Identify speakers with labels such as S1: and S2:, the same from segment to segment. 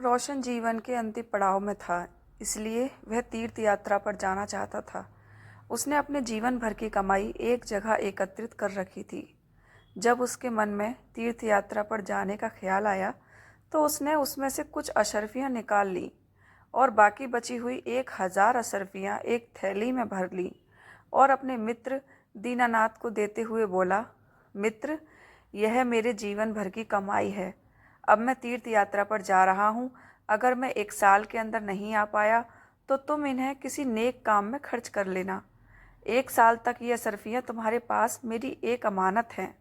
S1: रोशन जीवन के अंतिम पड़ाव में था, इसलिए वह तीर्थ यात्रा पर जाना चाहता था। उसने अपने जीवन भर की कमाई एक जगह एकत्रित कर रखी थी। जब उसके मन में तीर्थ यात्रा पर जाने का ख्याल आया, तो उसने उसमें से कुछ अशर्फियाँ निकाल लीं और बाकी बची हुई 1000 अशर्फियाँ एक थैली में भर लीं और अपने मित्र दीनानाथ को देते हुए बोला, मित्र, यह मेरे जीवन भर की कमाई है। अब मैं तीर्थ यात्रा पर जा रहा हूँ। अगर मैं 1 साल के अंदर नहीं आ पाया तो तुम इन्हें किसी नेक काम में खर्च कर लेना। 1 साल तक ये अशर्फियाँ तुम्हारे पास मेरी एक अमानत हैं।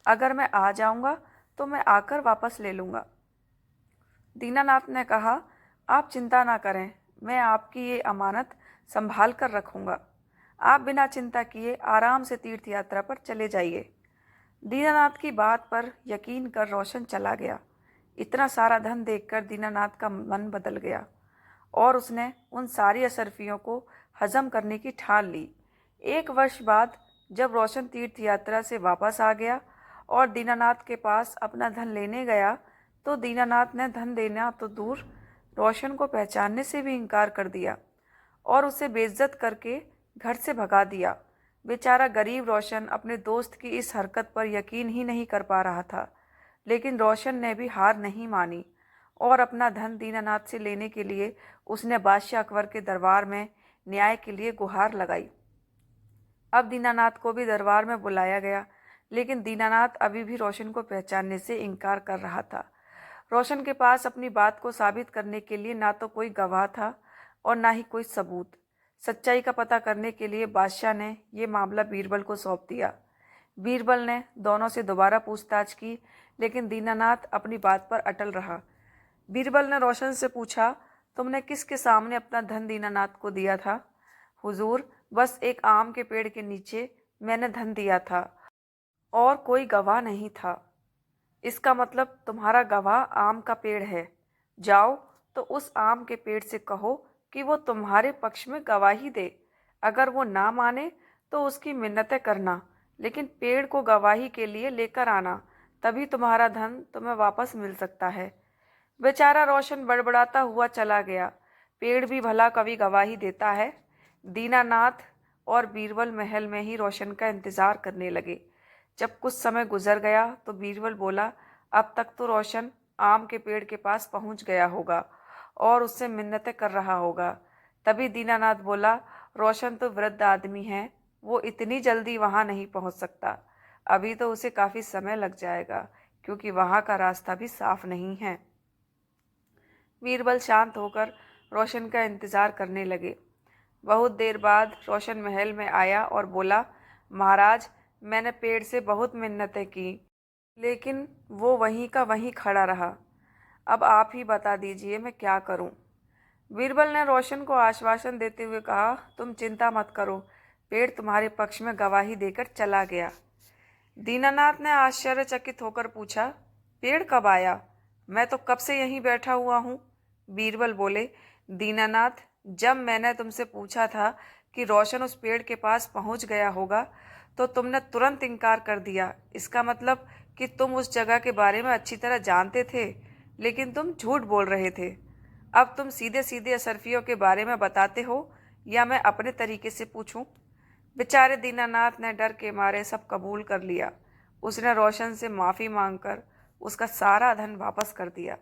S1: अगर मैं आ जाऊँगा तो मैं आकर वापस ले लूँगा। दीनानाथ ने कहा, आप चिंता ना करें, मैं आपकी ये अमानत संभाल कर रखूँगा। आप बिना चिंता किए आराम से तीर्थ यात्रा पर चले जाइए। दीनानाथ की बात पर यकीन कर रोशन चला गया। इतना सारा धन देखकर दीनानाथ का मन बदल गया और उसने उन सारी अशर्फियों को हजम करने की ठान ली। 1 वर्ष बाद जब रोशन तीर्थ यात्रा से वापस आ गया और दीनानाथ के पास अपना धन लेने गया, तो दीनानाथ ने धन देना तो दूर, रोशन को पहचानने से भी इनकार कर दिया और उसे बेइज्जत करके घर से भगा दिया। बेचारा गरीब रोशन अपने दोस्त की इस हरकत पर यकीन ही नहीं कर पा रहा था, लेकिन रोशन ने भी हार नहीं मानी और अपना धन दीनानाथ से लेने के लिए उसने बादशाह अकबर के दरबार में न्याय के लिए गुहार लगाई। अब दीनानाथ को भी दरबार में बुलाया गया, लेकिन दीनानाथ अभी भी रोशन को पहचानने से इनकार कर रहा था। रोशन के पास अपनी बात को साबित करने के लिए ना तो कोई गवाह था और ना ही कोई सबूत। सच्चाई का पता करने के लिए बादशाह ने ये मामला बीरबल को सौंप दिया। बीरबल ने दोनों से दोबारा पूछताछ की, लेकिन दीनानाथ अपनी बात पर अटल रहा। बीरबल ने रोशन से पूछा, तुमने किसके सामने अपना धन दीनानाथ को दिया था? हुजूर, बस एक आम के पेड़ के नीचे मैंने धन दिया था और कोई गवाह नहीं था। इसका मतलब तुम्हारा गवाह आम का पेड़ है। जाओ तो उस आम के पेड़ से कहो कि वो तुम्हारे पक्ष में गवाही दे। अगर वो ना माने तो उसकी मिन्नतें करना, लेकिन पेड़ को गवाही के लिए लेकर आना, तभी तुम्हारा धन तुम्हें वापस मिल सकता है। बेचारा रोशन बड़बड़ाता हुआ चला गया। पेड़ भी भला कभी गवाही देता है? दीनानाथ और बीरबल महल में ही रोशन का इंतजार करने लगे। जब कुछ समय गुजर गया तो बीरबल बोला, अब तक तो रोशन आम के पेड़ के पास पहुंच गया होगा और उससे मिन्नतें कर रहा होगा। तभी दीनानाथ बोला, रोशन तो वृद्ध आदमी है, वो इतनी जल्दी वहां नहीं पहुंच सकता। अभी तो उसे काफ़ी समय लग जाएगा, क्योंकि वहां का रास्ता भी साफ नहीं है। बीरबल शांत होकर रोशन का इंतज़ार करने लगे। बहुत देर बाद रोशन महल में आया और बोला, महाराज, मैंने पेड़ से बहुत मिन्नतें की, लेकिन वो वहीं का वहीं खड़ा रहा। अब आप ही बता दीजिए मैं क्या करूं? बीरबल ने रोशन को आश्वासन देते हुए कहा, तुम चिंता मत करो, पेड़ तुम्हारे पक्ष में गवाही देकर चला गया। दीनानाथ ने आश्चर्यचकित होकर पूछा, पेड़ कब आया? मैं तो कब से यहीं बैठा हुआ हूँ। बीरबल बोले, दीनानाथ, जब मैंने तुमसे पूछा था कि रोशन उस पेड़ के पास पहुँच गया होगा, तो तुमने तुरंत इनकार कर दिया। इसका मतलब कि तुम उस जगह के बारे में अच्छी तरह जानते थे, लेकिन तुम झूठ बोल रहे थे। अब तुम सीधे सीधे अशर्फियों के बारे में बताते हो या मैं अपने तरीके से पूछूं? बेचारे दीनानाथ ने डर के मारे सब कबूल कर लिया। उसने रोशन से माफ़ी मांगकर उसका सारा धन वापस कर दिया।